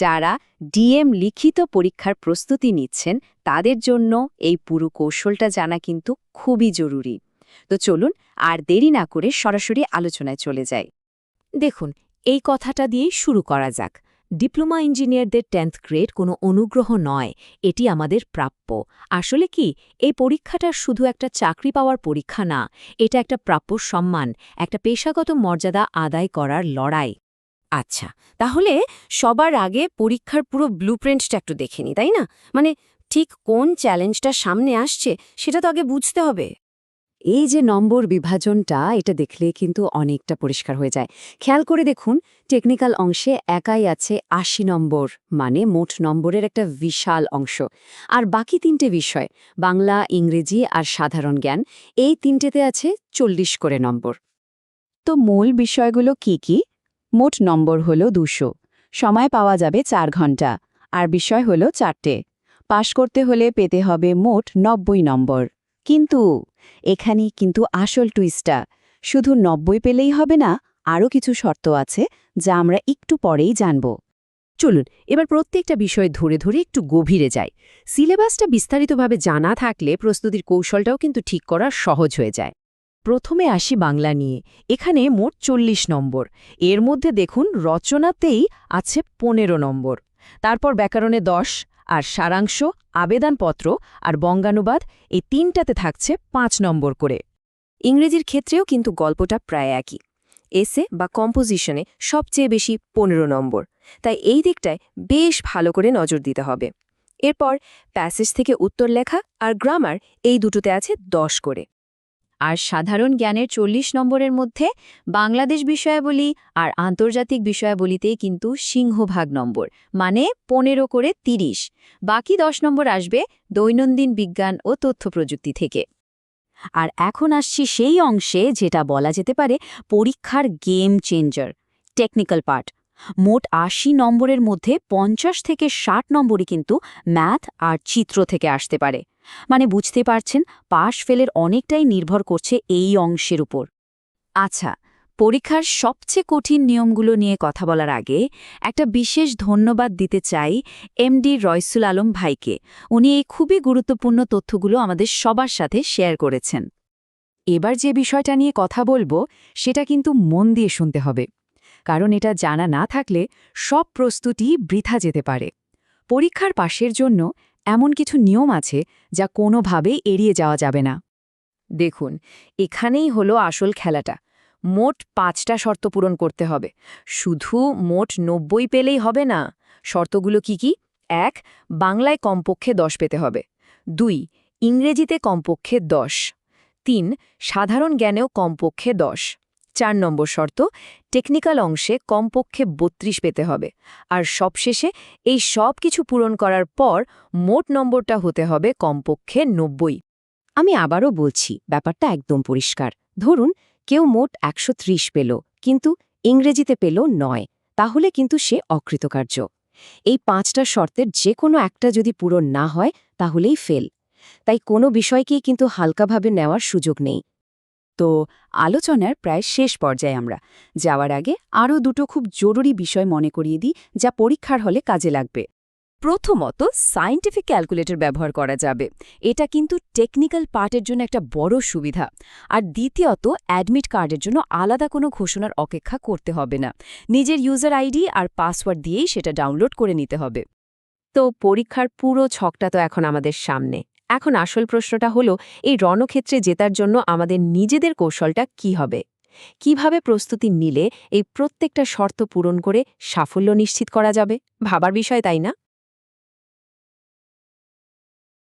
যারা ডিএম লিখিত পরীক্ষার প্রস্তুতি নিচ্ছেন তাদের জন্য এই পুরো কৌশলটা জানা কিন্তু খুবই জরুরি। তো চলুন আর দেরি না করে সরাসরি আলোচনায় চলে যাই। দেখুন, এই কথাটা দিয়েই শুরু করা যাক। ডিপ্লোমা ইঞ্জিনিয়ারদের 10th গ্রেড কোনো অনুগ্রহ নয়, এটি আমাদের প্রাপ্য। আসলে কি, এই পরীক্ষাটা শুধু একটা চাকরি পাওয়ার পরীক্ষা না, এটা একটা প্রাপ্য সম্মান, একটা পেশাগত মর্যাদা আদায় করার লড়াই। আচ্ছা, তাহলে সবার আগে পরীক্ষার পুরো ব্লুপ্রিন্টটা একটু দেখে নিই, তাই না? মানে ঠিক কোন চ্যালেঞ্জটা সামনে আসছে সেটা তো আগে বুঝতে হবে। এই যে নম্বর বিভাজনটা, এটা দেখলে কিন্তু অনেকটা পরিষ্কার হয়ে যায়। খেয়াল করে দেখুন, টেকনিক্যাল অংশে একাই আছে ৮০ নম্বর, মানে মোট নম্বরের একটা বিশাল অংশ। আর বাকি তিনটে বিষয়, বাংলা, ইংরেজি আর সাধারণ জ্ঞান, এই তিনটেতে আছে ৪০ করে নম্বর। তো মূল বিষয়গুলো কি কি? মোট নম্বর হলো ২০০, সময় পাওয়া যাবে ৪ ঘন্টা, আর বিষয় হলো ৪টে। পাশ করতে হলে পেতে হবে মোট ৯০ নম্বর। কিন্তু এখানেই কিন্তু আসল টুইস্টটা, শুধু ৯০ পেলেই হবে না, আরও কিছু শর্ত আছে যা আমরা একটু পরেই জানব। চলুন এবার প্রত্যেকটা বিষয় ধরে ধরে একটু গভীরে যাই। সিলেবাসটা বিস্তারিতভাবে জানা থাকলে প্রস্তুতির কৌশলটাও কিন্তু ঠিক করা সহজ হয়ে যায়। প্রথমে আসি বাংলা নিয়ে। এখানে মোট ৪০ নম্বর। এর মধ্যে দেখুন রচনাতেই আছে ১৫ নম্বর। তারপর ব্যাকরণে ১০, আর সারাংশ, আবেদনপত্র আর বঙ্গানুবাদ, এই তিনটাতে থাকছে ৫ নম্বর করে। ইংরেজির ক্ষেত্রেও কিন্তু গল্পটা প্রায় একই। এসে বা কম্পোজিশনে সবচেয়ে বেশি ১৫ নম্বর, তাই এই দিকটায় বেশ ভালো করে নজর দিতে হবে। এরপর প্যাসেজ থেকে উত্তর লেখা আর গ্রামার, এই দুটোতে আছে ১০ করে। আর সাধারণ জ্ঞানের ৪০ নম্বরের মধ্যে বাংলাদেশ বিষয়াবলী আর আন্তর্জাতিক বিষয়াবলীতেই কিন্তু সিংহভাগ নম্বর, মানে ১৫ করে ৩০। বাকি ১০ নম্বর আসবে দৈনন্দিন বিজ্ঞান ও তথ্য প্রযুক্তি থেকে। আর এখন আসছি সেই অংশে যেটা বলা যেতে পারে পরীক্ষার গেম চেঞ্জার, টেকনিক্যাল পার্ট। মোট ৮০ নম্বরের মধ্যে ৫০ থেকে ৬০ নম্বরই কিন্তু ম্যাথ আর চিত্র থেকে আসতে পারে। মানে বুঝতে পারছেন, পাশ ফেলের অনেকটাই নির্ভর করছে এই অংশের উপর। আচ্ছা, পরীক্ষার সবচেয়ে কঠিন নিয়মগুলো নিয়ে কথা বলার আগে একটা বিশেষ ধন্যবাদ দিতে চাই এমডি রয়সুল আলম ভাইকে। উনি এই খুবই গুরুত্বপূর্ণ তথ্যগুলো আমাদের সবার সাথে শেয়ার করেছেন। এবার যে বিষয়টা নিয়ে কথা বলবো সেটা কিন্তু মন দিয়ে শুনতে হবে, কারণ এটা জানা না থাকলে সব প্রস্তুতি বৃথা যেতে পারে। পরীক্ষার পাশের জন্য এমন কিছু নিয়ম আছে যা কোনোভাবেই এড়িয়ে যাওয়া যাবে না। দেখুন, এখানেই হলো আসল খেলাটা। মোট ৫টা শর্ত পূরণ করতে হবে। শুধু মোট ৯০ পেলেই হবে না। শর্তগুলো কি কি? ১. বাংলায় কমপক্ষে ১০ পেতে হবে। ২. ইংরেজিতে কমপক্ষে ১০। ৩. সাধারণ জ্ঞানেও কমপক্ষে ১০। ৪ নম্বর শর্ত, টেকনিক্যাল অংশে কমপক্ষে ৩২ পেতে হবে। আর সবশেষে এই সব কিছু পূরণ করার পর মোট নম্বরটা হতে হবে কমপক্ষে ৯০। আমি আবারও বলছি, ব্যাপারটা একদম পরিষ্কার। ধরুন কেউ মোট ১৩০ পেল, কিন্তু ইংরেজিতে পেল ৯, তাহলে কিন্তু সে অকৃতকার্য। এই ৫টা শর্তের যে কোনো একটা যদি পূরণ না হয় তাহলেই ফেল। তাই কোনো বিষয়কেই কিন্তু হালকাভাবে নেওয়ার সুযোগ নেই। তো আলোচনার প্রায় শেষ পর্যায়ে আমরা যাওয়ার আগে আরও দুটো খুব জরুরি বিষয় মনে করিয়ে দিই, যা পরীক্ষার হলে কাজে লাগবে। প্রথমত, সায়েন্টিফিক ক্যালকুলেটর ব্যবহার করা যাবে। এটা কিন্তু টেকনিক্যাল পার্টের জন্য একটা বড় সুবিধা। আর দ্বিতীয়ত, অ্যাডমিট কার্ডের জন্য আলাদা কোনো ঘোষণার অপেক্ষা করতে হবে না। নিজের ইউজার আইডি আর পাসওয়ার্ড দিয়েই সেটা ডাউনলোড করে নিতে হবে। তো পরীক্ষার পুরো ছকটা তো এখন আমাদের সামনে। এখন আসল প্রশ্নটা হলো, এই রণক্ষেত্রে জেতার জন্য আমাদের নিজেদের কৌশলটা কি হবে? কিভাবে প্রস্তুতি নিলে এই প্রত্যেকটা শর্ত পূরণ করে সাফল্য নিশ্চিত করা যাবে? ভাবার বিষয়, তাই না?